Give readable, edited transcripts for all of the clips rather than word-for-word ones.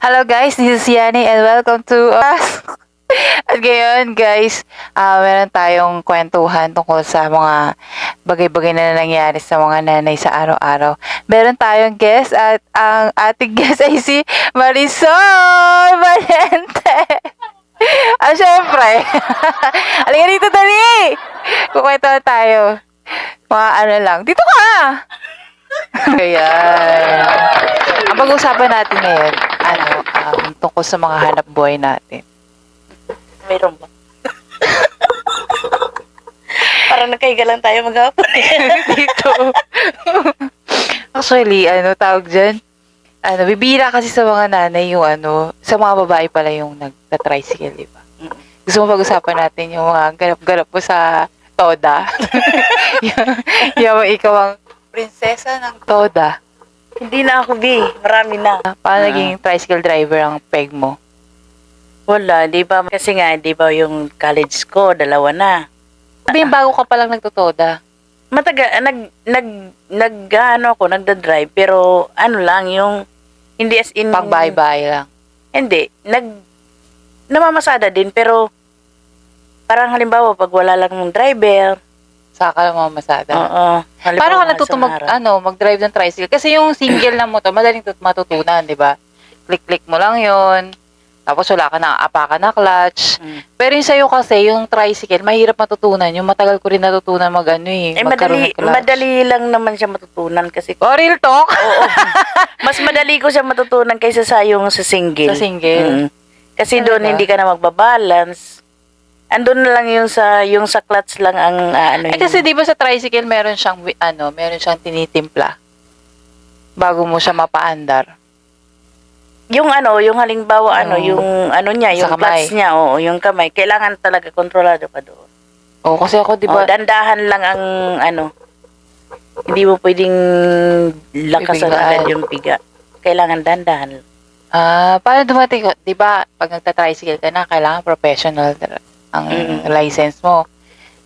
Hello guys, this is Yani and welcome to us. At ngayon guys, meron tayong kwentuhan tungkol sa mga bagay-bagay na nangyayari sa mga nanay sa araw-araw. Meron tayong guest at ang ating guest ay si Marisol Valiente. Syempre. Halika dito, dali! Kukwentuhan tayo. Mga ano lang. Dito ka! Ayan. Ang pag-uusapan natin ngayon, tungkol sa mga hanap buhay natin. Meron ba? Parang nagkaiga lang tayo maghapon. Dito. Actually, tawag dyan? Bibira kasi sa mga nanay yung sa mga babae pala yung nagta-tricycle, di ba? Gusto mo pag-usapan natin yung mga ganap-ganap mo sa Toda? yung ikaw ang prinsesa ng Toda. Hindi na ako, B. Marami na. Paano naging tricycle driver ang peg mo? Wala, di ba? Kasi nga, di ba yung college ko, 2 na. Sabi yung bago ka palang nagtutoda. Mataga, nagda-drive, pero ano lang, yung, hindi as in... Pang bye-bye lang. Hindi, namamasada din, pero, parang halimbawa, pag wala lang ng driver, Saka lang mamasada. oo. Paano ka natutong mag-drive ng tricycle? Kasi yung single na motor, madaling matutunan, di ba? Click-click mo lang yon. Tapos wala ka na apakan na clutch. Pero yung sa'yo kasi, yung tricycle, mahirap matutunan. Yung matagal ko rin natutunan magkaroon ng clutch. madali lang naman siya matutunan kasi... Oh, real talk? Oo. Mas madali ko siya matutunan kaysa sa single. Sa single? Kasi Talaga? doon hindi ka na magbabalance. Andun na lang yung sa clutch lang ang Kasi di ba sa tricycle, meron siyang tinitimpla bago mo siya mapaandar. yung halimbawa yung niya, Sa yung kamay. clutch niya, oo, yung kamay, kailangan talaga kontrolado pa doon. Oo, kasi ako di ba, Dandahan lang ang hindi mo pwedeng lakasan Bibigaan. agad yung piga. Kailangan dandahan. paano dumating, di ba, pag nagta-tricycle ka na, kailangan professional ang license mo.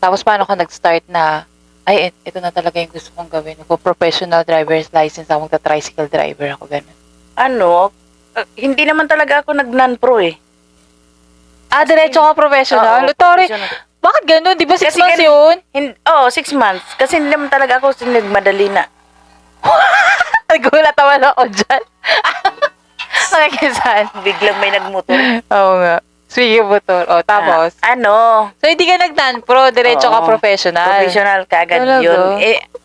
Tapos paano ka nag-start na, ay, ito na talaga yung gusto kong gawin. Professional driver's license ako, magta-tricycle driver ako, ganun. Hindi naman talaga ako nag-non-pro eh. Diretso ka professional? Oo, Sorry, professional. bakit ganun? Di ba 6 Kasi months yun? 6 months. Kasi hindi naman talaga ako sinagmadali na. Nagulat naman ako dyan. Nakikisan. Biglang may nagmotor. Oo nga. Sige, motor. Tapos? So, hindi ka nag-non-pro, diretso ka Oo. professional. Professional kaagad Talaga? yun.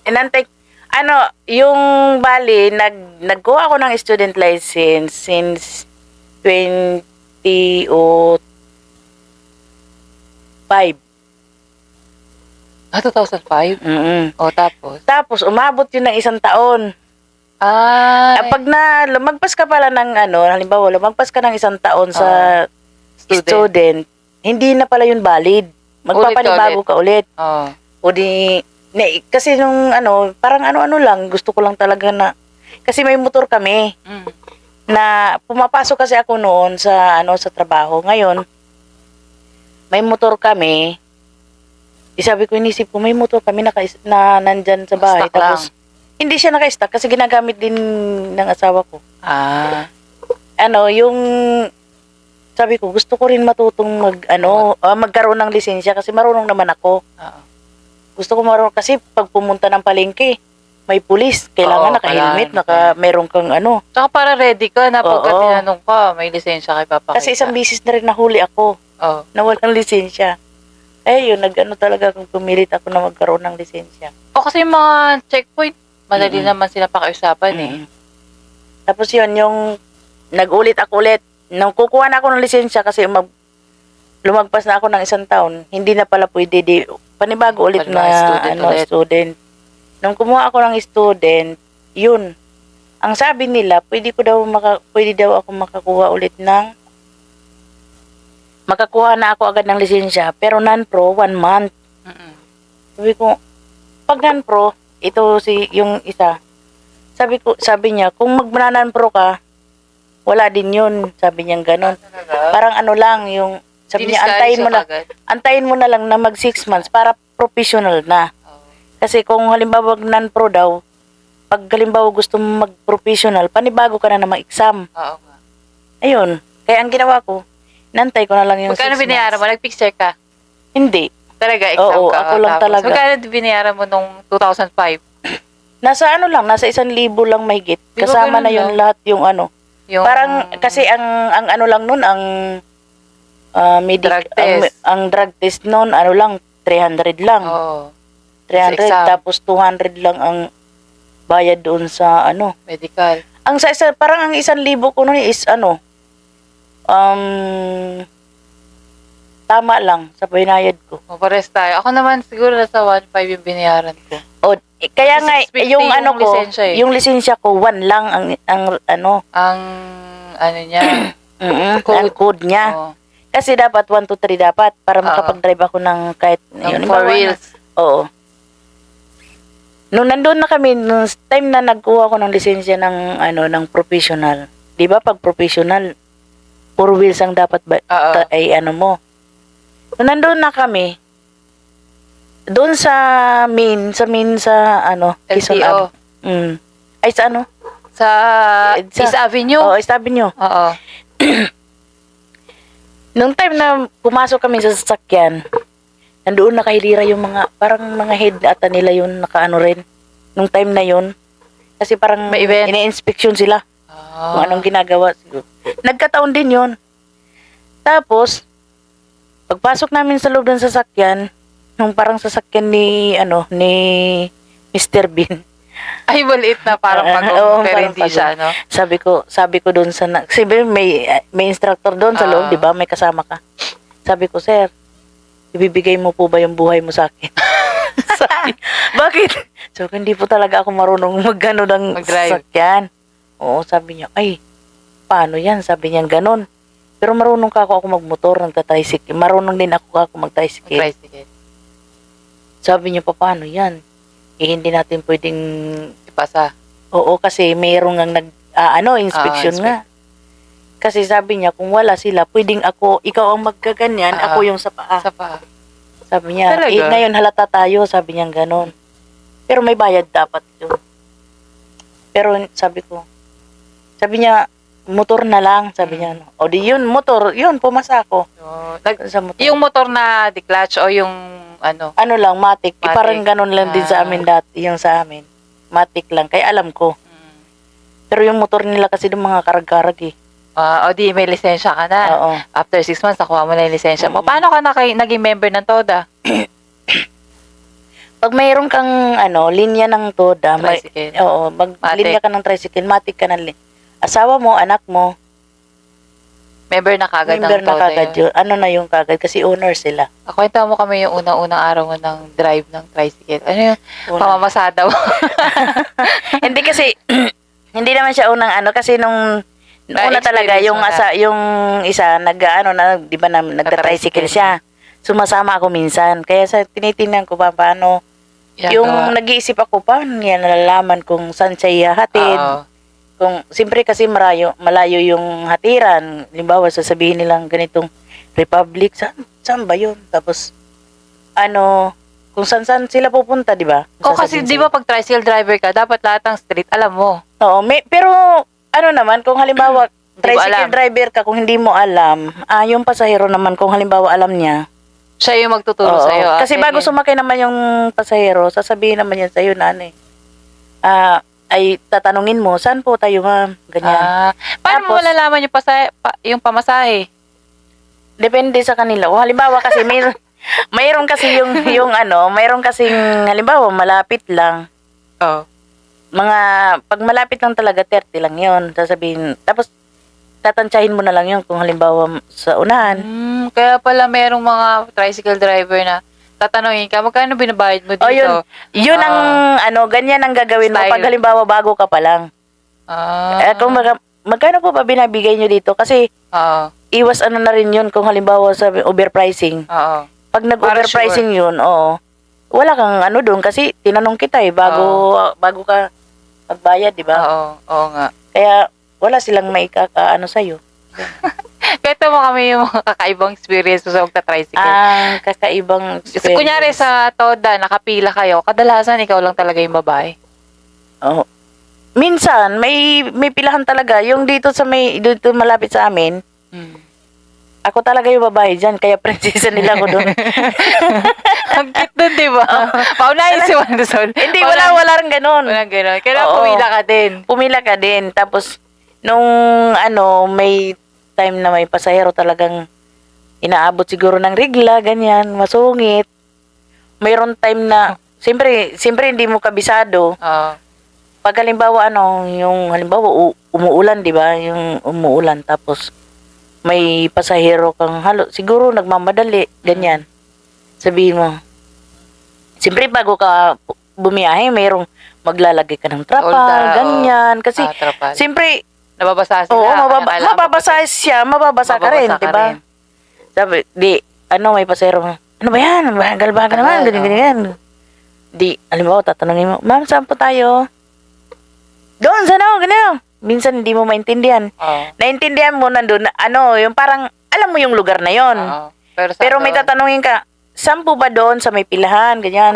Inantay, yung bali, nagkuha ako ng student license since 2005. 2005? Tapos? Tapos, umabot yun ng 1 taon. Pag lumagpas ka pala ng halimbawa, lumagpas ka ng 1 taon sa student, hindi na pala yun valid. Magpapanibago ka ulit. O di, kasi nung parang ano lang, gusto ko lang talaga na, kasi may motor kami, na pumapasok kasi ako noon sa trabaho. Ngayon, may motor kami, sabi ko, inisip ko, may motor kami na nandyan sa bahay. Stock lang. Tapos, hindi siya naka-stock kasi ginagamit din ng asawa ko. Yung sabi ko, gusto ko rin matutong magkaroon ng lisensya kasi marunong naman ako. Gusto ko marunong kasi pag pumunta ng palengke, may pulis, kailangan naka-helmet, meron kang Saka para ready ka na pagka Oo. tinanong ka, may lisensya kay papakita. Kasi isang bisis na rin nahuli ako na walang lisensya. Yun, talaga kung pumilit ako na magkaroon ng lisensya. Kasi yung mga checkpoint, madali naman sila pakiusapan eh. Tapos yun, yung nag-ulit ako ulit. Nung kukuha na ako ng lisensya kasi lumagpas na ako ng 1 taon, hindi na pala pwede panibago ulit student. Nung kumuha ako ng student, yun. Ang sabi nila, pwede daw ako makakuha ulit makakuha na ako agad ng lisensya, pero non-pro 1 month. Sabi ko, pag non-pro, ito yung isa. Sabi niya, kung non-pro ka, wala din yun. Sabi niya gano'n. Parang lang, yung, sabi niya, antayin mo na lang na mag 6 months para professional na. Kasi kung halimbawa non-pro daw, pag halimbawa gusto mo mag-professional, panibago ka na mag-exam. Oo nga. ayun. Kaya ang ginawa ko, nantay ko na lang yung Magkano 6 binayaran mo? months. Nag-picture ka? Hindi. Talaga, exam Oo, ka. ako lang Tapos, talaga. Magkano binayaran mo nung 2005? Nasa ano lang, nasa 1,000 lang mahigit. Di ba Kasama ganun na yun lang? lahat yung ano. Yung Parang, kasi ang ano lang nun, ang drug test. ang drug test nun, ano lang, 300 lang. Oo. 300, Sa exam. tapos 200 lang ang bayad doon sa ano. Medical. Ang sa isa, parang ang 1,000 ko nun is ano, tama lang sa binayad ko. Pares tayo. Ako naman siguro nasa 1.5 yung binayaran ko. O, kaya Kasi nga, 650 yung yung ano ko, lisensya eh. yung lisensya ko, 1 lang ang ano, Ang ano niya. ang code niya. Oo. Kasi dapat 1 to 3 dapat para makapag-drive ako ng kahit Ng yun, 4 wheels. Oo. Nung nandun na kami, nung time na nagkuha ko ng lisensya ng ano ng professional. 'Di ba pag professional 4 wheels ang dapat Oo. ay ano mo. Nung nandun na kami, doon sa ano, Quezon LTO. Ay sa ano? Sa Sa- East Avenue. Oo, sabi nyo. Oo. Nung time na pumasok kami sa sasakyan, nandoon nakahilira yung mga, parang mga head ata nila yun, nakaano rin. Nung time na yun. Kasi parang May event. ine-inspection sila kung anong ginagawa. Nagkataon din yun. Tapos, pagpasok namin sa loob ng sasakyan, nung parang sasakyan ni Mr. Bean. Ay, maliit na parang pagong, Oo, pero parang hindi pagong. siya, no? Sabi ko doon sa, kasi may instructor doon sa loob, di ba? May kasama ka. Sabi ko, sir, ibibigay mo po ba yung buhay mo sa akin? Sabi, bakit? So, hindi po talaga ako marunong Mag-drive. sasakyan. Oo, sabi niya, ay, paano yan? Sabi niya, ganun. Pero marunong ka ako magmotor, nagtatricycle. Marunong din ako mag-tricycle. Tricycle. Sabi niya, paano yan? Eh, hindi natin pwedeng Ipasa. oo, kasi mayroong ang inspection nga. Kasi sabi niya, kung wala sila, pwedeng ikaw ang magkaganyan, ako yung sa paa. Sa pa. Sabi niya, Talaga? ngayon halata tayo, sabi niya ganon. Pero may bayad dapat yun. Pero sabi niya, motor na lang, sabi niya. O di yun, motor, yun, pumasa ako. Sa motor. Yung motor na di-clutch o yung ano? Ano lang, matic. Matic. Parang ganon lang din sa amin dati, yung sa amin. Matic lang, kaya alam ko. Pero yung motor nila kasi yung mga karag-karag eh. O di may lisensya ka na. Oo. After 6 months, nakuha mo na yung lisensya mo. Paano ka naging member ng TODA? Pag mayroon kang linya ng TODA, Tricycle. linya ka ng tricycle, matic ka ng asawa mo, anak mo, Member na kagad member ng na TODA kagad yun. Ano na yung kagad? Kasi owner sila. Kwenta mo kami yung unang-unang araw mo ng drive ng tricycle. Ano yung pamamasada mo? Hindi kasi, hindi naman siya unang kasi nung una talaga, Na-experience yung mo na. yung isa, di ba nagta-tricycle siya. Sumasama ako minsan. Kaya tinitingnan ko paano, yung nag-iisip ako, paano yan nalalaman kung saan siya ihahatid. Oo. Kung siyempre kasi malayo yung hatiran, halimbawa sasabihin nilang ganitong Republic, saan ba yun? Tapos kung saan sila pupunta, di ba? Kasi di ba pag tricycle driver ka, dapat lahat ng street alam mo. Oo, pero naman kung halimbawa Hindi mo tricycle alam. driver ka kung hindi mo alam, yung pasahero naman kung halimbawa alam niya. Siya yung magtuturo Oo, sa'yo. kasi bago sumakay naman yung pasahero, sasabihin naman yan sa'yo na ay tatanungin mo, saan po tayo ma'am? Ganyan. Paano mo Tapos, malalaman yung pamasahe? Depende sa kanila. O halimbawa kasi mayroon kasi mayroon kasing halimbawa malapit lang. Oo. Pag malapit lang talaga 30 lang 'yon. Sasabihin tapos tatantsahin mo na lang 'yon kung halimbawa sa unahan. Kaya pala merong mga tricycle driver na tatanungin ka, magkano binabayad mo dito? O yun ang ganyan ang gagawin mo Style. pag halimbawa bago ka pa lang. Kung magkano po ba binabigay nyo dito? Kasi iwas na rin yun kung halimbawa sa overpricing. Oo. Pag nag-overpricing yun, wala kang doon kasi tinanong kita bago ka magbayad, di ba? Oo nga. Kaya wala silang maikakaano sa'yo. Kwento mo kami yung mga kakaibang experience mo sa magta-tricycle. Kakaibang Kasi kunyari sa TODA, nakapila kayo, kadalasan ikaw lang talaga yung babae. Oo. minsan, may pilahan talaga. Yung dito dito malapit sa amin, ako talaga yung babae dyan, kaya prinsesa nila ako doon. Ang cute dun, di ba? Paunahin si Wandesol. Hindi, wala rin ganun. Walang gano'n. Kailangan Oo. pumila ka din. Pumila ka din. Tapos, nung may time na may pasahero talagang inaabot siguro ng rigla, ganyan, masungit. Mayroon time na, siyempre hindi mo kabisado. Oo. Pag halimbawa, yung halimbawa, umuulan, di ba? Yung umuulan, tapos, may pasahero kang siguro nagmamadali, ganyan. Sabihin mo, siyempre bago ka bumiyahe, mayroong maglalagay ka ng trapal, Solda, ganyan. Kasi, trapal. siyempre, Nababasa sila. mababasa siya, mababasa ka rin, di ba? Sabi, may pasahero, ano ba yan? Galbaga naman, ganyan. Halimbawa, tatanungin mo, ma'am, saan po tayo? Doon, ganyan. Minsan hindi mo maintindihan. Naintindihan mo nandun, yung parang, alam mo yung lugar na yon. Pero may tatanungin ka, saan po ba doon sa may pilahan, ganyan.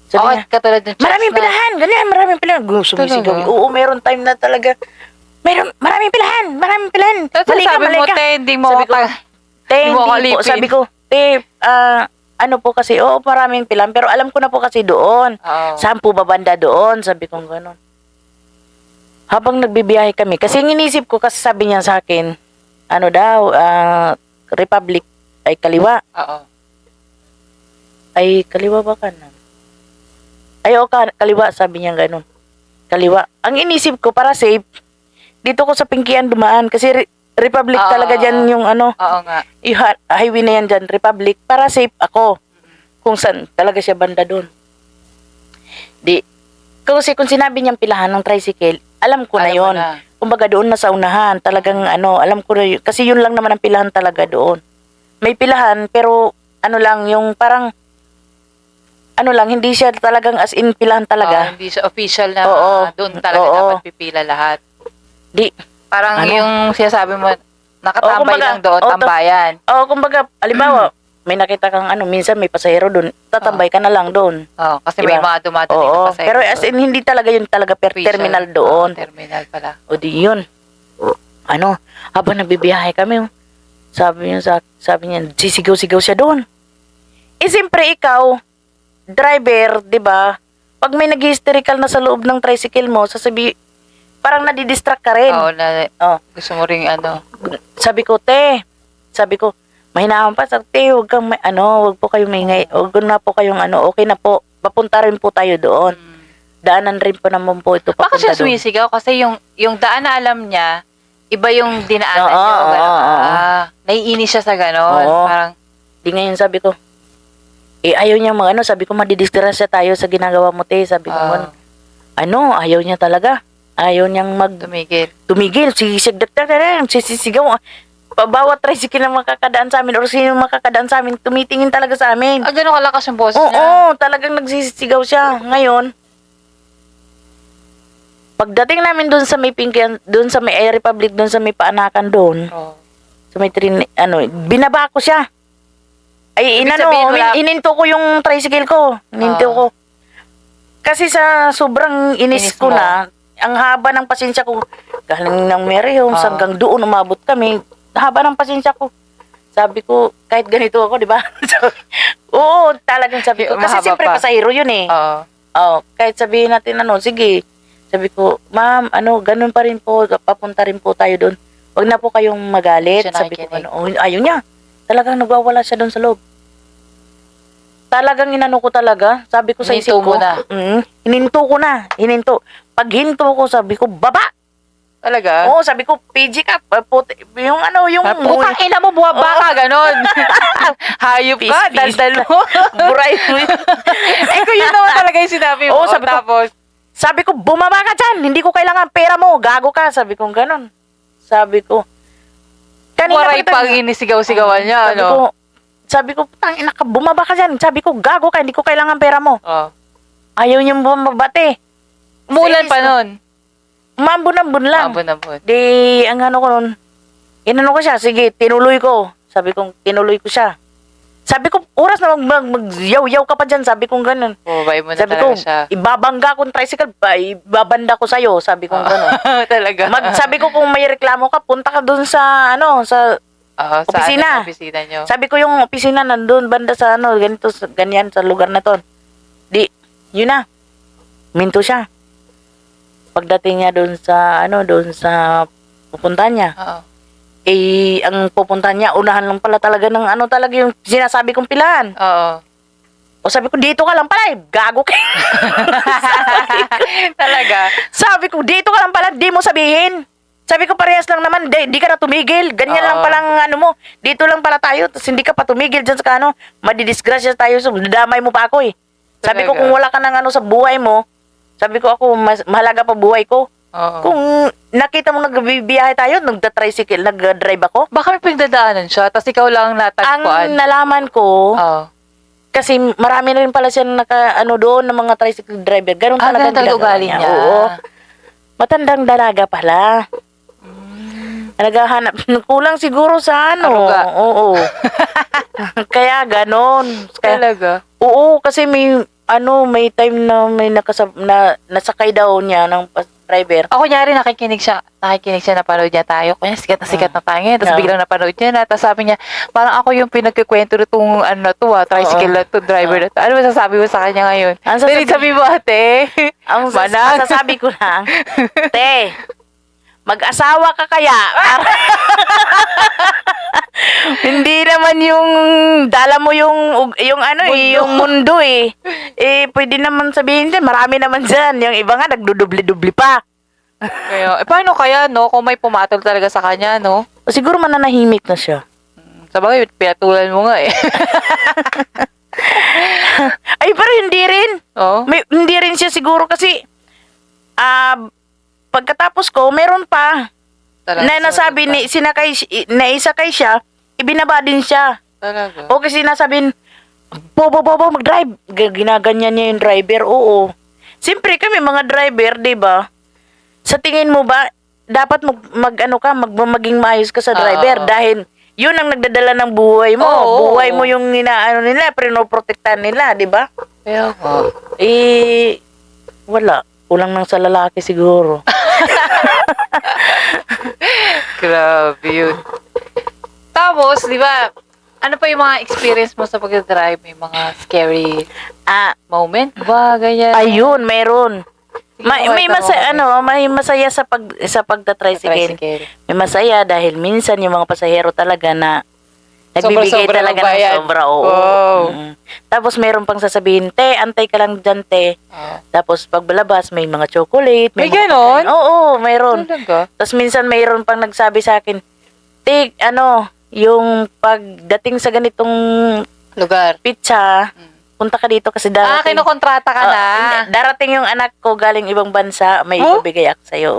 Sabi niya, katulad ng maraming pilahan, ganyan, maraming pilahan. Sumisigaw. Oo, meron time na talaga, maraming pilahan. Mali ka. Hindi mo Sabi ko, hindi po. Sabi ko, ano po kasi, maraming pilahan, pero alam ko na po kasi doon. Saan po ba banda doon? Sabi ko gano'n. Habang nagbibiyahe kami, kasi inisip ko, kasi sabi niya sa akin, Republic ay kaliwa. Oo. Ay, kaliwa ba kanan? Kaliwa, sabi niya gano'n. Kaliwa. Ang inisip ko, para safe, dito ko sa Pingkian dumaan, kasi Republic talaga dyan yung Oo nga. yung highway na yan dyan, Republic, para safe ako. Kung saan talaga siya banda doon. Kung sinabi niyang pilahan ng tricycle, alam ko na yon. Kumbaga doon na sa unahan, talagang alam ko na yun. Kasi yun lang naman ang pilahan talaga doon. May pilahan, pero lang, yung parang, hindi siya talagang as in pilahan talaga. Hindi siya official na doon talaga dapat pipila lahat. Parang yung sinasabi mo, nakatambay lang doon, tambayan. Kumbaga, alibawa, may nakita kang minsan may pasahero doon, tatambay ka na lang doon. Kasi diba? may mga dumadating na pasahero. Pero as in, hindi talaga yun talaga per terminal doon. Terminal pala. O di yun. Habang nagbibiyahe kami, sabi niya, sisigaw-sigaw siya doon. Siyempre ikaw, driver, di ba? Pag may nag-hysterical na sa loob ng tricycle mo, parang nadidistract ka rin. Gusto mo ring Sabi ko, mahinahon pa, wag kang wag po kayong maingay, wag na po kayong okay na po, papunta rin po tayo doon. Daanan rin po naman po ito papunta doon. Bakit siya sumisigaw? Kasi yung daan na alam niya, iba yung dinaanan niyo. Naiinis siya sa gano'n. Parang, di ngayon sabi ko, ayaw niya sabi ko, madidistrasya tayo sa ginagawa mo, sabi ko, ayaw niya talaga. Ayaw niyang tumigil. Sisigaw. Bawat tricycle na makakadaan sa amin or sino makakadaan sa amin, tumitingin talaga sa amin. Gano'n kalakas yung boses niya? Oo, talagang nagsisigaw siya. Ngayon, pagdating namin doon sa may Pingkian, doon sa may Air Republic, doon sa may paanakan doon, sa may binaba ko siya. Ay, ininto ko yung tricycle ko. Ininto ko. Kasi sa sobrang inis ko na, ang haba ng pasensya ko, galing ng Mary Homes hanggang doon umabot kami, haba ng pasensya ko. Sabi ko, kahit ganito ako, di ba? Oo, talagang sabi ko. Kasi siyempre pasahero yun eh. Kahit sabihin natin sige. Sabi ko, ma'am, ganun pa rin po, papunta rin po tayo doon. Huwag na po kayong magalit. Sabi ko, ayaw niya. Talagang nagwawala siya doon sa loob. Talagang inano ko talaga. Sabi ko sa isip ko. Hininto ko na. Pag hinto ko, sabi ko, baba! Talaga? Oo, sabi ko, PG ka. Yung putang ina mo, buwaba ka, ganon. Hayop ka, daldal mo. Buray mo. Kung yun naman talaga yung sinabi mo. Sabi ko, bumaba ka dyan. Hindi ko kailangan pera mo. Gago ka. Sabi ko, ganon. Sabi ko, waray pang inisigaw-sigawan niya, Sabi ko, tangina ka, bumaba ka dyan. Sabi ko, gago ka. Hindi ko kailangan pera mo. Ayaw niyang bumabate. Umulan pa nun. Mambun-ambun lang. Di, ang ko nun, inano ko siya, sige, tinuloy ko. Sabi ko, tinuloy ko siya. Sabi ko, oras na mag-yaw-yaw ka pa dyan. Sabi ko gano'n. Bumabay mo na Sabi talaga ko, siya. ibabangga kong tricycle, ibabanda ko sa'yo. Sabi ko gano'n. Talaga. Sabi ko, kung may reklamo ka, punta ka dun sa, sa opisina. Saan ang opisina nyo? Sabi ko, yung opisina nandun, banda sa, ganito, ganyan, sa lugar na to. Di, yun na. Minto siya. Pagdating niya dun sa pupunta niya. Oo. Ang pupunta niya, unahan lang pala talaga ng talaga yung sinasabi kong pilahan. Oo. O sabi ko, dito ka lang pala gago ka. Talaga. Sabi ko, dito ka lang pala, di mo sabihin. Sabi ko, parehas lang naman, di ka na tumigil. Ganyan lang palang mo. Dito lang pala tayo, tapos hindi ka pa tumigil dyan sa madidisgrasya tayo, so dadamay mo pa ako Sabi ko, Talaga. kung wala ka ng sa buhay mo, sabi ko, ako, mahalaga pa buhay ko. Oo. Kung nakita mo nagbibiyahe tayo, nagda-tricycle, nag-drive ako, Baka may pinagdadaanan siya, tapos ikaw lang natagpuan. ang nalaman ko, Oo. kasi marami na rin pala siya doon ng mga tricycle driver. Ganun ganun talaga talaga ginagawa ugali niya. Oo. Matandang dalaga pala. Naghahanap. Kulang siguro sa Aruga. Oo. Kaya ganon. Talaga. Oo, kasi may time na nasakay daw niya ng driver. Ako kunyari nakikinig siya, napanood niya tayo. Kunya sikat na tayo ngayon. Tapos Yeah. biglang napanood niya na. Tapos sabi niya, parang ako yung pinagkikwento nitong tricycle na to, driver na to. Ano masasabi mo sa kanya ngayon? Ang Dali sabi mo, ate. Ang Manang. masasabi ko lang, te, mag-asawa ka kaya? Hindi naman yung dala mo yung mundo pwede naman sabihin dyan, marami naman dyan. Yung iba nga, nagdudubli-dubli pa. Kaya, paano kaya, no? Kung may pumatol talaga sa kanya, no? O siguro mananahimik na siya. Sabagay, pinatulan mo nga eh. Ay, pero hindi rin. Oh? Hindi rin siya siguro kasi, pagkatapos ko, meron pa. Na nasabi naisakay siya, ibinaba din siya. Talaga. O kasi nasabing, Bobo, mag-drive. Ginaganyan niya yung driver, oo. Siyempre kami mga driver, di ba? Sa tingin mo ba, dapat maging maayos ka sa driver dahil yun ang nagdadala ng buhay mo. Oo. Buhay mo yung nila, pinoprotektahan nila, di ba? Kaya nga. Wala. Kulang lang sa lalaki siguro. Grabe yun. Tapos, di ba, ano pa yung mga experience mo sa pag-drive? May mga scary moment ba? Ganyan? Ayun, meron. May kwento mo may masaya sa pagta-tricycle. Tricycle. May masaya dahil minsan yung mga pasahero talaga na nagbibigay Sobra-sobra talaga magbayad. ng sobra. Oo. Wow. Tapos meron pang sasabihin, te, antay ka lang dyan, te. Oh. Tapos pagbalabas, may mga chocolate. May mga ganon? pagkain. Oo, mayroon. Talaga? Tapos minsan mayroon pang nagsabi sa akin, te, yung pagdating sa ganitong Lugar. pizza, punta ka dito kasi darating. Kinukontrata ka na. Hindi, darating yung anak ko galing ibang bansa, may Oh? ibibigay ako sa'yo.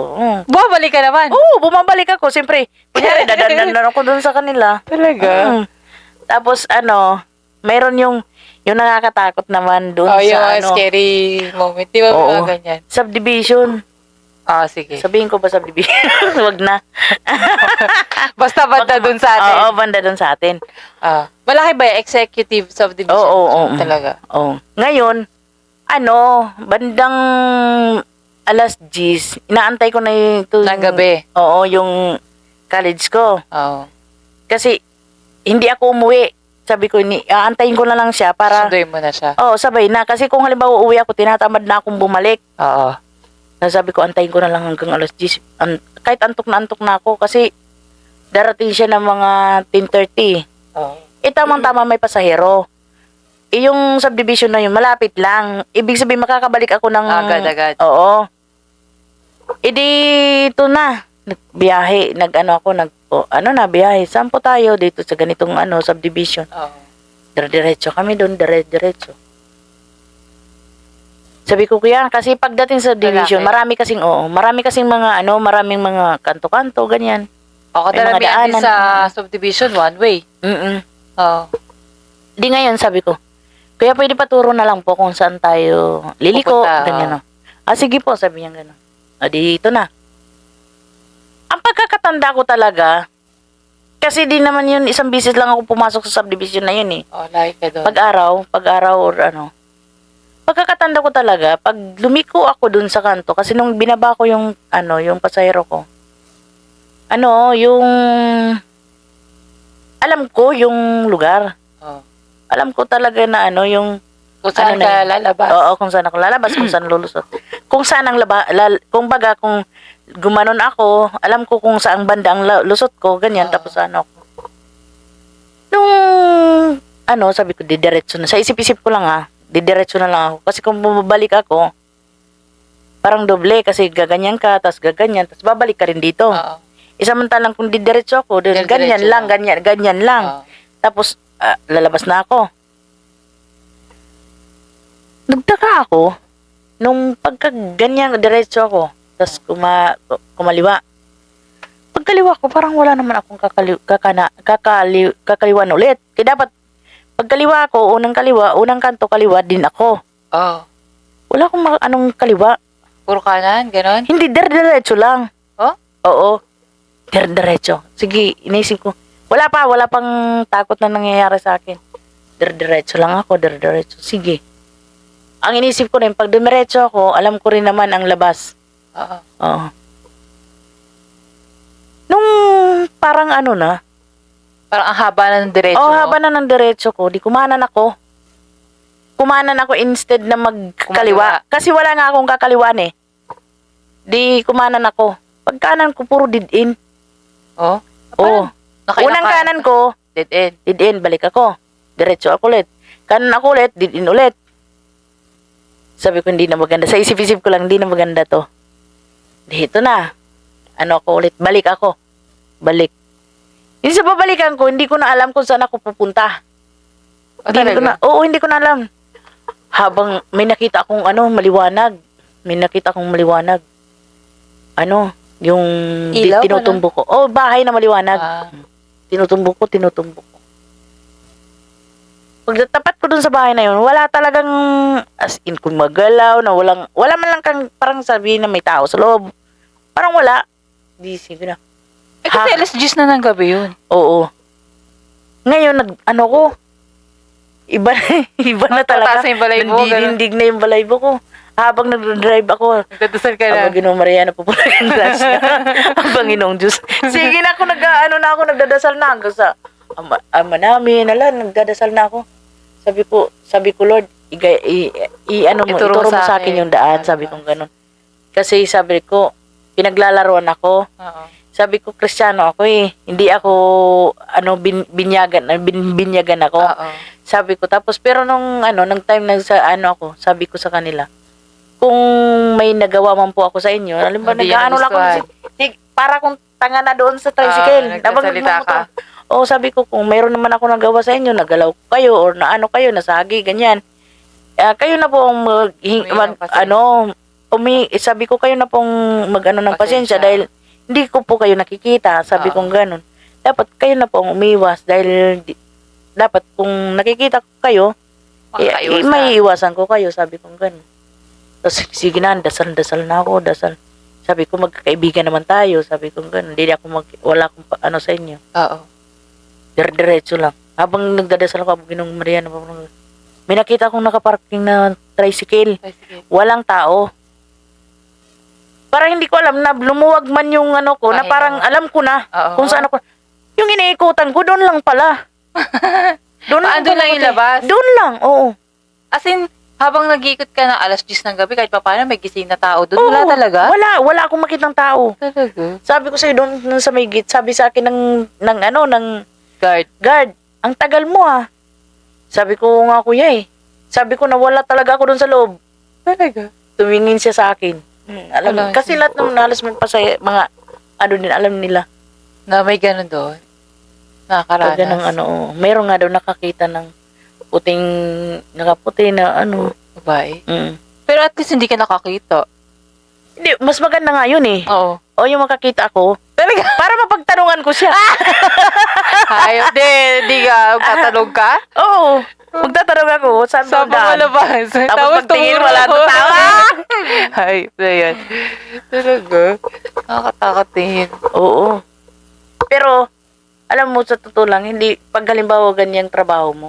Bumabalik ka naman. Oo, bumabalik ako. Siyempre, kunyari, dadandan ako dun sa kanila. Talaga? Tapos, meron yung nakakatakot naman dun Yung sa, mga scary moment. Di ba Oo. mga ganyan? subdivision. Sige. Sabihin ko ba subdivision? Wag na. Basta banda dun sa atin. Oo, banda dun sa atin. Malaki ba yung executive subdivision? Oo. Talaga. Oo. Ngayon, bandang alas 10, inaantay ko na ito. Ng gabi. Oo, yung college ko. Oo. Kasi, hindi ako umuwi. Sabi ko, aantayin ko na lang siya para... Sunduin mo na siya. Oo, sabay na. Kasi kung halimbawa uuwi ako, tinatamad na akong bumalik. Oo. Sabi ko, antayin ko na lang hanggang alas 10. Kahit antok na ako kasi darating siya ng mga 10:30. Oo. Tamang-tama may pasahero. Yung subdivision na yun, malapit lang. Ibig sabihin, makakabalik ako ng... Agad-agad. Oo. Ito na. Nagbiyahe. Biyahe. Saan po tayo dito sa ganitong subdivision? Oo. Diretso kami doon, diretso. Sabi ko, kuya, kasi pagdating sa division, marami kasing maraming mga kanto-kanto, ganyan. O, May mga kadalaman din daanan. sa subdivision, one way. Oo. Di ngayon, sabi ko, kuya, pwede paturo na lang po kung saan tayo liliko, Pupunta, ganyan. Sige po, sabi niya gano'n. Dito na. Ang pagkakatanda ko talaga, Kasi di naman yun, isang bisis lang ako pumasok sa subdivision na yun eh. Oh, like ka doon. Pag-araw or ano. Pagkakatanda ko talaga, pag lumiko ako dun sa kanto, kasi nung binaba ko yung, yung pasahero ko, yung, alam ko yung lugar. Oh. Alam ko talaga na yung, Kung saan ka lalabas. Oo, kung saan ako lalabas, kung saan lulusot. Kung saan ang kung gumanon ako, alam ko kung saang banda ang lusot ko, ganyan, tapos ako. Nung, sabi ko, didiretso na. Sa isip-isip ko lang didiretso na lang ako. Kasi kung bumabalik ako, parang doble, kasi gaganyan ka, tapos gaganyan, tapos babalik ka rin dito. Isamantalang kung didiretso ako, ganyan lang. Tapos, lalabas na ako. Nagtaka ako, nung pagka ganyan, diretso ako, tapos kumaliwa. Pagkaliwa ko, parang wala naman akong kakaliwan ulit. Kaya dapat, pagkaliwa ko, unang kanto kaliwa din ako. Oh. Wala akong anong kaliwa. Puro kanan, ganon? Hindi, diretso lang. Oh? Oo. Diretso. Sige, inisip ko. Wala pang takot na nangyayari sa akin. Diretso lang ako, diretso. Sige. Ang inisip ko rin, pag dumiretso ako, alam ko rin naman ang labas. Oo. Nung parang Parang ang haba na ng diretso mo. mo. Haba na ng diretso ko. Di kumanan ako. Kumanan ako instead na magkaliwa. Kasi wala nga akong kakaliwan eh. Di kumanan ako. Pag kanan ko, puro dead-in. Oh? Oo. Unang kanan ko, dead-end. Dead-in, balik ako. Diretso ako ulit. Kanan ako ulit, dead-in ulit. Sabi ko, hindi na maganda. Sa isip-isip ko lang, hindi na maganda to. Dito na. Ako ulit. Balik ako. Balik. Yung sa babalikan ko, hindi ko na alam kung saan ako pupunta. Hindi ko na alam. Habang may nakita akong maliwanag. Yung Ilaw, tinutumbok ko. Bahay na maliwanag. Tinutumbok ko. Pagtapat ko dun sa bahay na yun, wala talagang, as in, kung magalaw, na wala man lang kang parang sabihin na may tao sa loob. Parang wala. Di, sige na. Kasi alas 10 na ng gabi yun. Oo. Ngayon, iba na talaga. Tataas na yung balay mo, Nandidig na yung balay ko. Habang nag-drive ako, Nagdadasal ka na. Ginong Mariana, pupunta ng class na. Ang Ginong Diyos. Sige na ako, nagdadasal na hanggang sa ama namin, nagdadasal na ako. Sabi ko, Lord, ituro mo sa akin yung daan, sabi ko gano'n. Kasi sabi ko, pinaglalaroan ako. Sabi ko, Kristiyano ako eh. Hindi ako, binyagan ako. Sabi ko, tapos, pero nung time ako, sabi ko sa kanila, kung may nagawa man po ako sa inyo, halimbawa, nag-ano lang ako, para kung tanga na doon sa tricycle. Nagsasalita ka. Sabi ko, kung mayroon naman ako nagawa sa inyo, nagalaw kayo, or kayo, nasagi, ganyan. Kayo na po ang sabi ko, kayo na pong ng pasensya, dahil hindi ko po kayo nakikita, sabi kong ganun. Dapat kayo na po ang umiwas, dahil dapat kung nakikita ko kayo, may iwasan ko kayo, sabi kong ganun. Tapos, sige na, dasal na ako, dasal. Sabi ko, magkakaibigan naman tayo, sabi kong ganun. Wala akong sa inyo. Oo. Diretso lang. Habang nagdadasal ako, Ginong Mariana, may nakita akong nakaparking na tricycle. Walang tao. Parang hindi ko alam na lumuwag man yung ko, na parang alam ko na kung saan ako. Yung iniikutan ko, doon lang pala. Doon lang yung labas? Doon lang, oo. As in, habang nag-iikot ka na alas 10 ng gabi, kahit pa paano may gising na tao doon, wala talaga? Wala akong makitang tao. Talaga? Sabi ko sa'yo doon sa may gate, sabi sa akin ng guard, ang tagal mo Sabi ko nga, kuya eh. Sabi ko na wala talaga ako doon sa loob. Talaga? Tumingin siya sa akin. Kasi lahat ng halos may pasaya, mga din, alam nila. Na may ganun doon? Nakakaranas? Ganang meron nga daw nakakita ng nakaputi na babae? Mm. Pero at least hindi ka nakakita. Hindi, mas maganda nga yun eh. Oo. Yung makakita ako. Talaga? Para mapagtanungan ko siya. Hayop, di ka, magtatanong ka? Oo. Magtatanong ako, saan Saan pa malabas? Tapos pagtingin, wala na tao. Hayop na yan. Talaga? Nakakatakot din. Oo. Pero, Alam mo, sa totoo lang, hindi, pag halimbawa ganyang trabaho mo,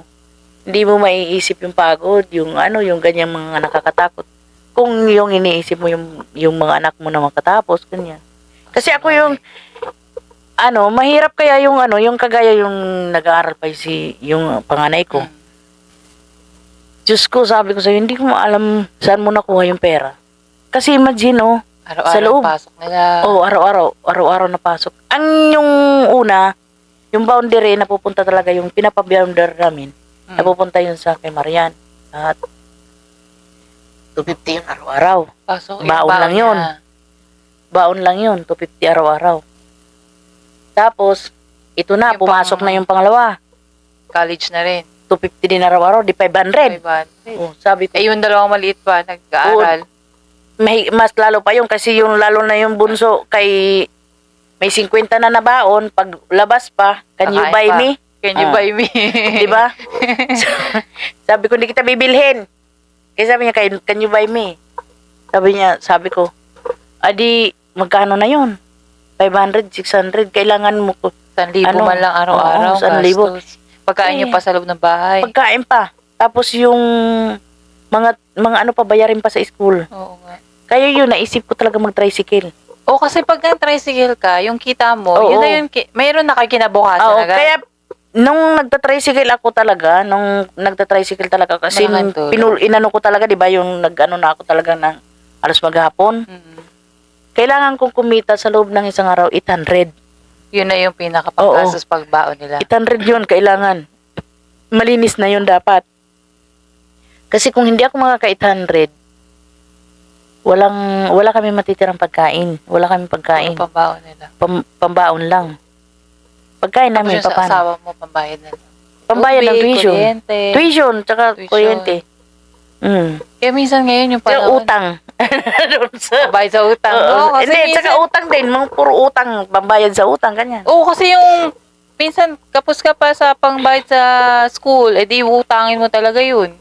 hindi mo maiisip yung pagod, yung yung ganyang mga nakakatakot. Kung yung iniisip mo yung mga anak mo na makatapos, ganyan. Kasi ako yung, mahirap kaya yung kagaya yung nag-aaral pa yung panganay ko. Diyos ko, sabi ko sa'yo, hindi ko maalam saan mo nakuha yung pera. Kasi imagine, sa Araw-araw loob. pasok nila. Araw-araw na pasok. Ang yung una, yung boundary na pupunta talaga, yung pinapa-boundary namin, napupunta yun sa kay Marian. At 250 yun araw-araw. Pasok, Baon lang yun. Baon lang yun, 250 araw-araw. Tapos, ito na, Yung pumasok pang- na yung pangalawa. College na rin. 250 din araw-araw, di 500. 500. Oh, sabi ko, Eh, yung dalawang maliit pa, nag-aaral. mas lalo pa yun kasi yung lalo na yung bunso kay may 50 na nabaon, pag labas pa, can you Kakain buy pa. me? Can you buy me? Di ba? Sabi ko, hindi kita bibilhin. Kaya sabi niya, can you buy me? Sabi ko, adi, magkano na yun? 500, 600, kailangan mo ko. 1,000 man lang araw-araw. Oo, 1,000. Gastos. Pagkain nyo pa sa loob ng bahay. Pagkain pa. Tapos yung mga pa, bayarin pa sa school. Oo nga. Kaya yun, naisip ko talaga mag-tricycle. O kasi pag tricycle ka, yung kita mo, Oo. yun na yun, mayroon na kayo kinabukasan Oo, agad. kaya nung nagta-tricycle ako talaga, kasi Malaking tulong. inano ko talaga, 'di ba, yung na ako talaga ng alas maghapon. Mm. Kailangan kong kumita sa loob ng isang araw 800. Yun na yung pinakapanggastos pagbaon nila. 800 yun kailangan. Malinis na yun dapat. Kasi kung hindi ako makaka-800, wala kami matitirang pagkain. Wala kami pagkain. Yung pambaon nila. Pambaon lang. Pagkain Tapos namin, yung sa paano? asawa mo, pambayad nila. Pambayad ng Tubig, tuition. kuryente. Tuition, tsaka Tuition. kuryente. Kaya minsan ngayon yung Tsaka panahon. utang. Doon sa- Pambayad sa utang. Oo. Oo, kasi Hindi, minsan, tsaka utang din. Mga puro utang. Pambayad sa utang, ganyan. oo, kasi yung minsan kapos ka pa sa pangbayad sa school, edi utangin mo talaga yun.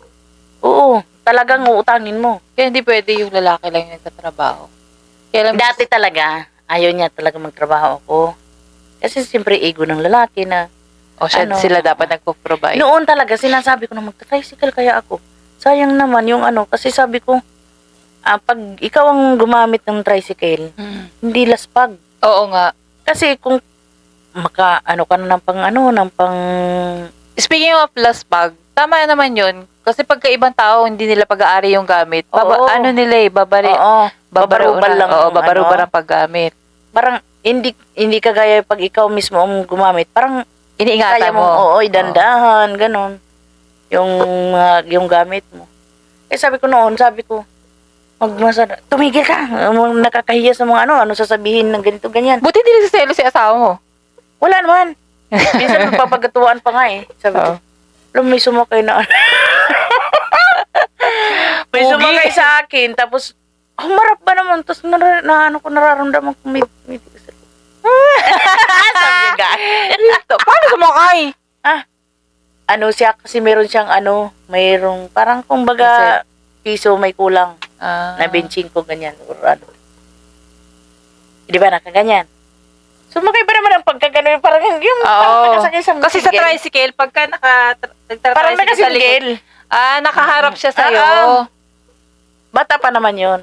Oo, talagang uutangin mo. Kaya hindi pwede yung lalaki lang yung nagtatrabaho. Kaya lang, Dati talaga, ayaw niya talaga magtrabaho ako. Kasi siyempre ego ng lalaki na. o siya, ano, sila dapat nagpo-provide. Noon talaga, sinasabi ko na magta-tricycle kaya ako. Sayang naman yung kasi sabi ko, pag ikaw ang gumamit ng tricycle, Mm. hindi laspag. Oo nga. Kasi kung ka na ng pang Speaking of last bag, tama naman yun. Kasi pagka ibang tao, hindi nila pag-aari yung gamit. Oo. Ano nila Oo, babarubal lang. Oo, babarubal ang paggamit. Parang hindi kagaya pag ikaw mismo ang gumamit. Parang Iniingatan kaya mo, mo. idandahan, ganun. Yung gamit mo. Sabi ko, tumigil ka. Nakakahiya sa mga ano sasabihin ng ganito, ganyan. Buti hindi nagsiselo si asawa mo. Wala naman. Minsan papagatuwaan pa nga Sabi ko, alam, may sumakay na may Pugi. sumakay sa akin, tapos, marap ba naman? Tapos nararamdaman ko may sabi niya, guys. Paano sumakay? Siya kasi meron siyang mayroong parang kumbaga piso may kulang na benching ko ganyan or Di ba nakaganyan? Sumakay ba naman ang pagkagano parang yung parang nakasakay sa Kasi sa tricycle, pagka parang nagtatricycle sa likod, nakasinggil. nakaharap siya sa'yo. Bata pa naman yun.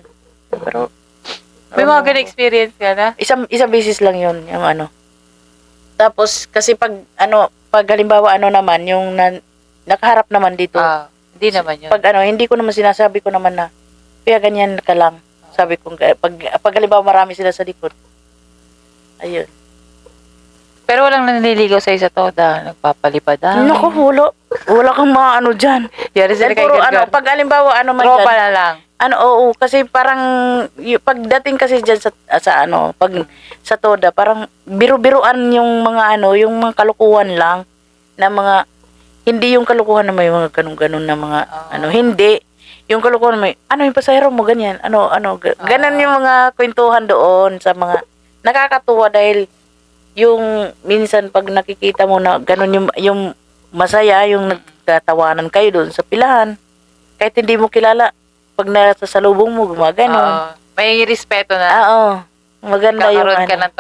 Pero May mga ganun experience ka na? isang beses lang yun, yung Tapos, kasi pag halimbawa naman, yung nakaharap naman dito. Hindi naman yun. Pag hindi ko naman sinasabi ko naman na, kaya ganyan ka lang. Sabi ko, pag halimbawa marami sila sa likod. Ayun. Pero walang nanliligaw sa'yo sa toda. Nagpapalipad. Naku, wala kang mga dyan. Yari sila kay Puro Gargar. pag halimbawa man Tropa dyan. na lang. Oo, kasi parang pagdating kasi diyan pag sa toda, parang biru-biruan yung mga yung mga kalukuhan lang na mga hindi yung kalukuhan na may mga ganun-ganun na mga hindi yung kalukuhan may yung pasahero mo ganyan, ganun yung mga kwentuhan doon sa mga nakakatuwa dahil yung minsan pag nakikita mo na ganun yung masaya, yung nagtatawanan kayo doon sa pilahan kahit hindi mo kilala. Pag nasa salubong mo, gumaganon. May respeto na. Maganda yung Kakaroon ka ng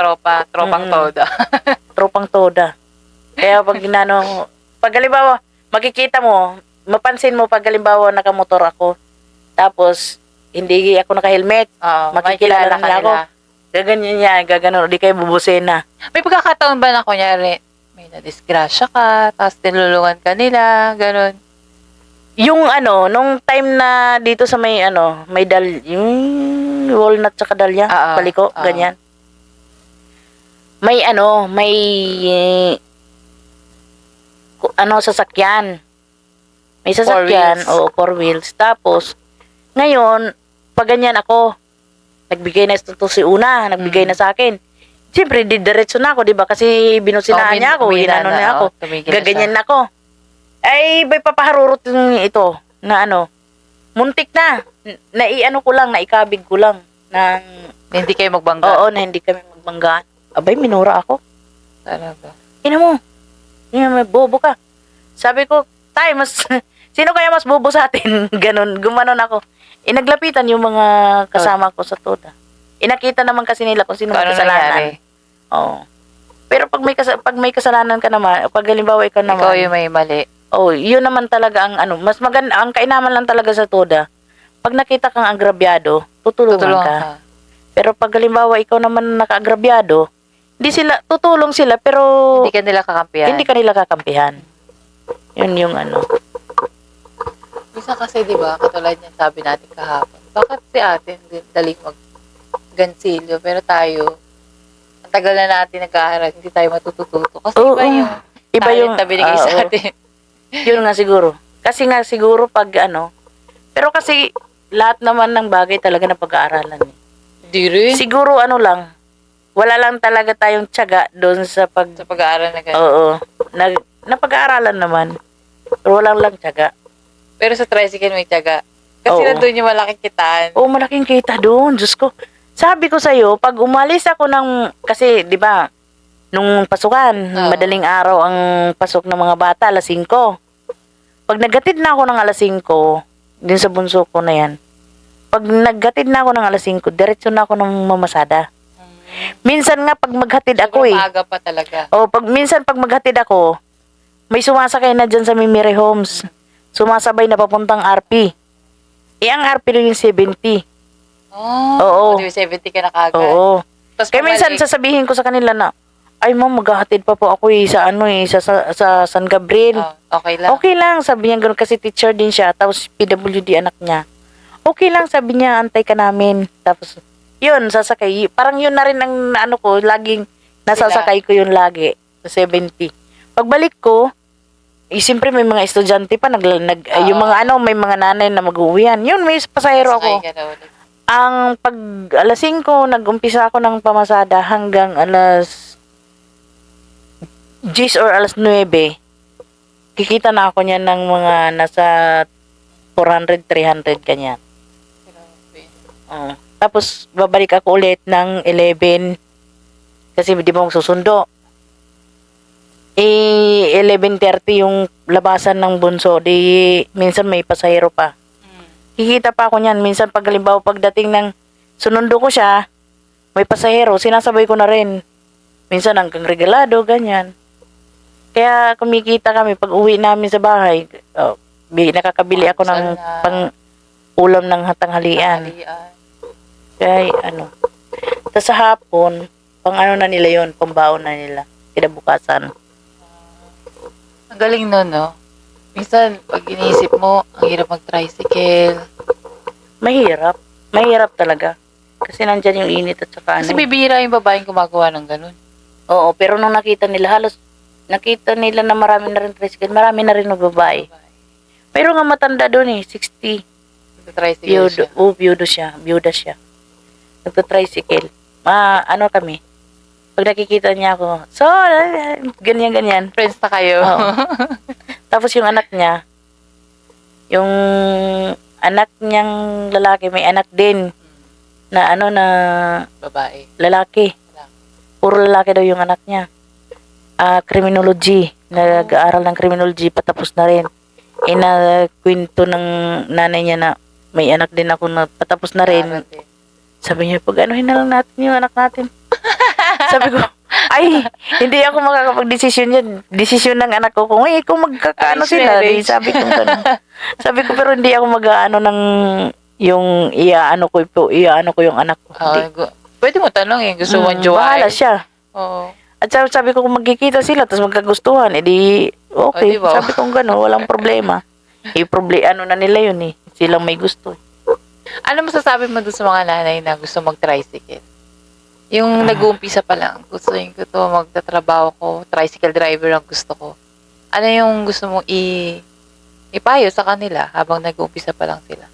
tropang toda. Tropang toda. Kaya pag ginano, pag halimbawa, makikita mo, mapansin mo pag halimbawa nakamotor ako, tapos hindi ako naka-helmet, Oo, makikilala makikilala nila ako. ka nila. Gaganyan niya, gaganon, di kayo bubusin na. May pagkakataon ba na kunyari, may nadisgrasya ka, tapos tinulungan ka nila, ganun. Yung ano, nung time na dito sa may ano, may yung walnut sa dalya, Oo, paliko, oo. ganyan. May ano, may sasakyan. May sasakyan, wheels. o 4 wheels. Tapos, ngayon, pag ganyan ako, nagbigay na ito si Una, nagbigay na sa akin. Siyempre, didiretso na ako, di ba? Kasi binusinaan niya ako, inano niya ako. Gaganyan na ako. Ay, may papaharurot yung ito, na ano, muntik na. Naiano ko lang, naikabig ko lang. Nang, Hindi kayo magbangga. oo, na hindi kami magbanggaan. Abay, minura ako. Talaga. Ina mo, may bobo ka. Sabi ko, tay, sino kaya mas bobo sa atin? Ganon, gumanon ako. Inaglapitan yung mga kasama ko sa toda. Inakita naman kasi nila kung sino may Paano kasalanan. nangyari? Oo. Pero pag may kasalanan ka naman, pag halimbawa ikaw naman, Ikaw yung may mali. oh, yun naman talaga ang ano, mas maganda, ang kainaman lang talaga sa toda. Pag nakita kang agrabyado, tutulungan Tutulungan ka. ka. Pero pag halimbawa ikaw naman nakaagrabyado, tutulong sila pero Hindi ka nila kakampihan. hindi ka nila kakampihan. Yun yung ano. Minsan kasi, di ba, katulad niyan sabi natin kahapon, bakit si ate hindi daling mag-gansilyo, pero tayo, ang tagal na natin nag-aaral, hindi tayo matututo. Kasi Oo, iba yung iba yung talent na binigay sa oo. atin. Yun nga siguro. Kasi nga siguro pag ano, pero kasi lahat naman ng bagay talaga na pag-aaralan. Di rin. Siguro ano lang, wala lang talaga tayong tiyaga doon sa Sa pag-aaral na ganun. oo, napag-aaralan naman. Pero wala lang tiyaga. Pero sa tricycle may tiyaga. Kasi Oo. nandun yung malaking kitaan. Oo, malaking kita doon. Diyos ko. Sabi ko sa'yo, pag umalis ako kasi, di ba, nung pasukan, Oo. madaling araw ang pasok ng mga bata, 5:00. Pag naggatid na ako ng 5:00, din sa bunso ko na yan, pag naggatid na ako ng 5:00, diretso na ako ng mamasada. Minsan nga, pag maghatid ako Sobrang maaga pa talaga. minsan pag maghatid ako, may sumasakay na dyan sa Mimiri Homes. Sumasabay na papuntang RP. Ang RP rin yung 70. Oo. Oo. 70 ka na kagad. Oo. Tapos Kaya minsan pabalik. sasabihin ko sa kanila na, ay ma'am, maghahatid pa po ako sa San Gabriel. Okay lang. Okay lang, sabi niya gano'n kasi teacher din siya, tapos PWD anak niya. Okay lang, sabi niya, antay ka namin. Tapos, yun, sasakay. Parang yun na rin ang ano ko, laging nasasakay ko yun lagi, sa 70. Pagbalik ko, siyempre may mga estudyante pa, yung mga may mga nanay na mag-uwihan. Yun, may pasahero ako. Sakay ka na ulit. Ang pag 5:00, nag-umpisa ako ng pamasada hanggang 10 or 9, kikita na ako niyan ng mga nasa 400, 300 kanyan. Grabe. Tapos, babalik ako ulit ng 11 kasi di ba magsusundo. 11:30 yung labasan ng bunso, di minsan may pasahero pa. Kikita pa ako niyan. Minsan pag halimbawa pagdating ng sunundo ko siya, may pasahero, sinasabay ko na rin. Minsan hanggang regalado, ganyan. Kaya kumikita kami pag uwi namin sa bahay. Nakakabili ako ng pang-ulam ng hatanghalian. Kaya sa hapon, pang na nila yon, pambaon na nila. Kinabukasan. Ang galing nun, no? Minsan, pag iniisip mo, ang hirap mag-tricycle. Mahirap. Mahirap talaga. Kasi nandyan yung init at saka Kasi bibira yung babaeng gumagawa ng ganun. Oo, pero nung nakita nila na marami na rin tricycle, marami na rin babae. Pero nga matanda doon 60. Nag-tricycle siya. Biyuda siya. Nagta-tricycle. Kami. Pag nakikita niya ako, so, ganyan. Friends na kayo. Oo. Tapos yung anak niya, yung anak niyang lalaki, may anak din na Babae. lalaki. Puro lalaki daw yung anak niya. Criminology. Nag-aaral ng criminology, patapos na rin. Kwento ng nanay niya na may anak din ako na patapos na rin. Sabi niya, pag anuhin na lang natin yung anak natin. Ay, hindi ako makakapag-desisyon yan. Desisyon ng anak ko. Kung magkakaano Arranged sila, di, marriage. sabi ko gano'n. Sabi ko, pero hindi ako mag-aano ng yung iaano ko yung anak ko. Hindi. Pwede mo tanongin, gusto mo Bahala jowain? siya. Oo. At sabi ko, kung magkikita sila, tapos magkagustuhan, edi okay. O, di ba? Sabi ko gano'n, walang problema. Ano na nila yun eh. Silang may gusto. Ano masasabi mo doon sa mga nanay na gusto mag-tricycle? Yung nag-uumpisa pa lang, gustuin ko to, magtatrabaho ko, tricycle driver ang gusto ko. Ano yung gusto mong ipayo sa kanila habang nag-uumpisa pa lang sila?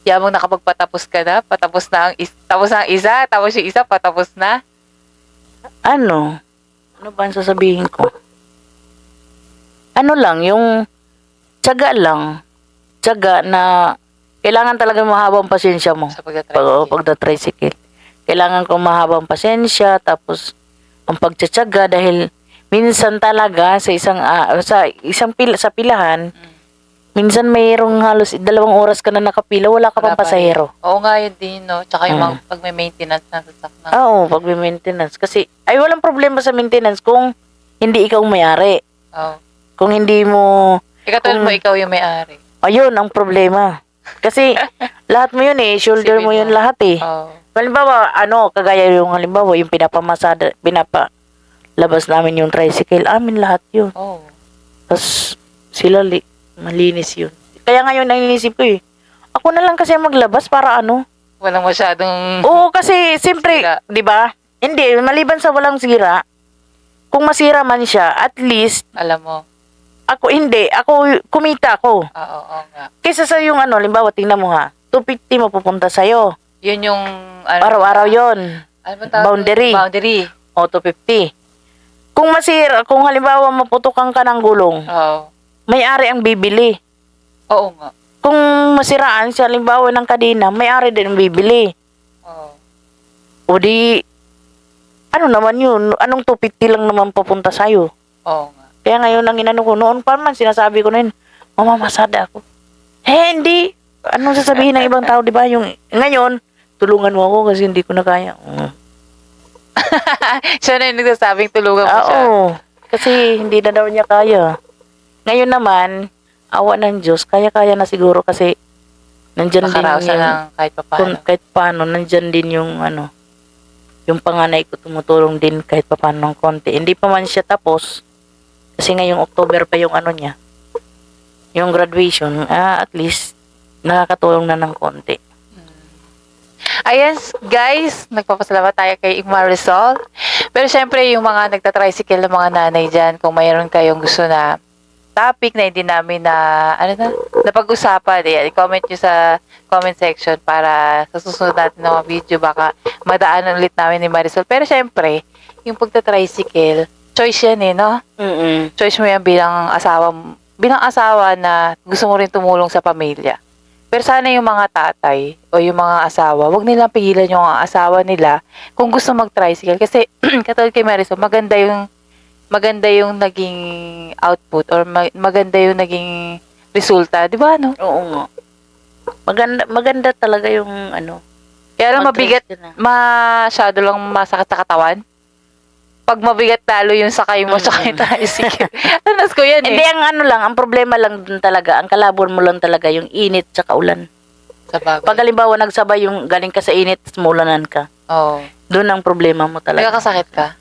Yabang nakapagpatapos ka na, tapos na ang isa, tapos yung isa patapos na. Ano ba ang sasabihin ko? Ano lang, yung tiyaga na kailangan talaga mahabang pasensya mo. Sa pagta-tricycle. Pagta-tricycle. Kailangan ko mahabang pasensya, tapos ang pagtsatsaga dahil minsan talaga sa sa pilahan, minsan mayroong halos 2 oras ka na nakapila, wala ka pang Wala pa rin. pasahero. Oo nga yun din, no? Tsaka yung mga pag may maintenance na sasakyan. Oo, pag may maintenance. Kasi, ay walang problema sa maintenance kung hindi ikaw may-ari. Oo. Kung hindi mo, Ikatulad mo, ikaw yung may-ari. ayun ang problema. Kasi, lahat mo yun eh, shoulder Isipin mo yun mo. lahat eh. Oo. Halimbawa, kagaya yung pinapalabas namin yung tricycle, amin lahat yun. Oo. Tapos, sila malinis yun. Kaya ngayon, nainisip ko eh, ako na lang kasi maglabas para ano. Walang masyadong... Oo, kasi, siyempre, Sira. di ba? Hindi, maliban sa walang sira, kung masira man siya, at least, Alam mo. ako, kumita ako. Oo nga. Kaysa sa yung halimbawa, tingnan mo ha, 250 mapupunta sa'yo. Yun yung... Araw-araw yon. Ano ba tawag? Boundary. Boundary. O, 250. Kung halimbawa maputukan ka ng gulong, Oo. may-ari ang bibili. Oo nga. Kung masiraan siya, halimbawa ng kadena, may-ari din ang bibili. Oo. O di, ano naman yun? Anong 250 lang naman papunta sa'yo? Oo nga. Kaya ngayon, ang inano ko, noon pa man, sinasabi ko na yun, mamamasada ako. Hindi. Anong sasabihin ng ibang tao, di ba? Ngayon, tulungan mo ako kasi hindi ko na kaya. Siya na yung nagsasabing tulungan mo siya. Oo. Kasi hindi na daw niya kaya. Ngayon naman, awa ng Diyos, kaya-kaya na siguro kasi nandyan din Nakaraosan ng kahit pa paano. kahit paano, nandyan din yung yung panganay ko tumutulong din kahit pa paano ng konti. Hindi pa man siya tapos kasi ngayong October pa yung niya. Yung graduation, at least nakakatulong na ng konti. Ayan, guys, nagpapasalamat tayo kay Marisol. Pero syempre, yung mga nagtatricycle ng mga nanay dyan, kung mayroon kayong gusto na topic na hindi namin napag-usapan, i-comment nyo sa comment section para sa susunod natin na mga video, baka madaanan ulit namin ni Marisol. Pero syempre, yung pagtatricycle, choice yan no? Choice mo yan bilang asawa na gusto mo rin tumulong sa pamilya. Pero sana yung mga tatay o yung mga asawa, wag nilang pigilan yung asawa nila kung gusto mag-tricycle. Kasi katulad kay Marisol, maganda yung naging output or maganda yung naging resulta. Di ba, no? Oo nga. Maganda talaga yung Kaya lang mabigat, mag-tricycle na. masyado lang masakit sa katawan. Pag mabigat talo yung sakay mo sa yung tricycle. Tanas ko yan Hindi, ang problema lang dun talaga, ang kalabon mo lang talaga yung init sa ulan. Sa bagay. Pag halimbawa nagsabay yung galing ka sa init, tapos mulanan ka, Oo. doon ang problema mo talaga. Nagkakasakit ka?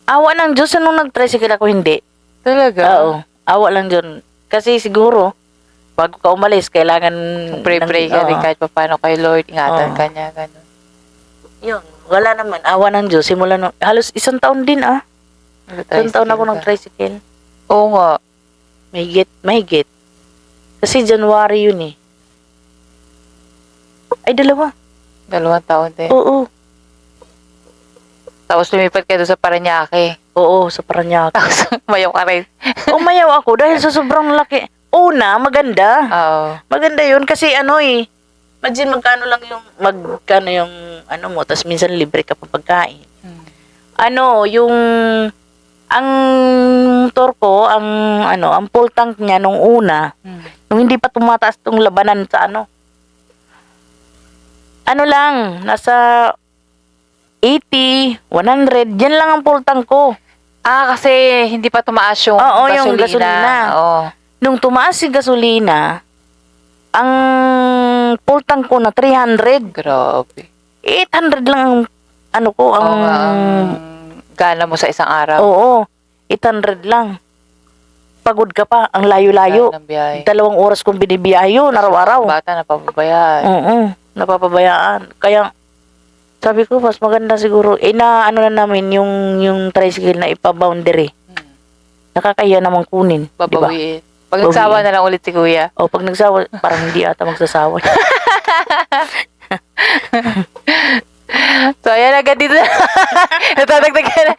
Awa ng Diyos, nung nag-tricycle ako, hindi. Talaga? Oo, awa lang dyan. Kasi siguro, bago ka umalis, kailangan... Pray ka rin kahit pa paano kay Lord. Ingatan Oo. ka niya, gano'n. Yun, wala naman. Awa ng Diyos. Simula nung, halos 1 taon din 1 taon ako nag-tricycle. Oo nga. Mahigit. Kasi January yun eh. Ay, 2. 2 taon din. Oo. Tapos lumipat ka doon sa Paranaque. Oo, sa Paranaque. Tapos mayaw ka rin. Umayaw ako dahil sa sobrang laki. Una, maganda. Oo. Maganda yun kasi imagine magkano yung mo, tapos minsan libre ka pa pagkain. Ang motor ko, ang full tank niya nung una, nung hindi pa tumataas tong labanan sa nasa 80, 100, yan lang ang full tank ko. Kasi hindi pa tumaas yung Oo, gasolina. yung gasolina. Oo. Nung tumaas si gasolina, ang full tank ko na 300. Grabe. 800 lang ang ano ko, ang... Oo nga, ang gana mo sa isang araw. Oo, 800 lang. Pagod ka pa, ang layo-layo. Ng biyahe. 2 oras kong binibiyahe yun, araw-araw. Bata, napapabayaan. Oo, napapabayaan. Kaya, sabi ko, mas maganda siguro, na ano na namin, yung tricycle na ipa-boundary. Nakakaya namang kunin. Diba? Babawiin. Pag nagsawa na lang ulit si kuya. O, pag nagsawa, parang hindi ata magsasawa. So, ayan, agad dito na. Natadagdagan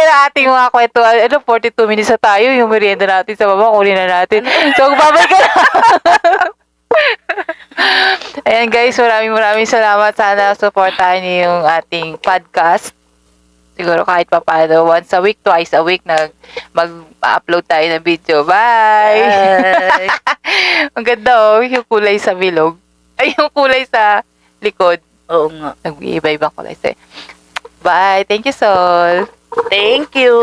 na ating mga kwento. 42 minutes na tayo. Yung merienda natin sa baba, kunin na natin. So, babalik ka na. Ayan guys, maraming salamat. Sana supportahan niyo yung ating podcast. Siguro kahit papaano, once a week, twice a week, mag-upload tayo ng video. Bye! Bye. Ang ganda yung kulay sa bilog. Ay, yung kulay sa likod. Oo nga. Nag-iiba-ibang kulay. Bye! Thank you, Sol! Thank you.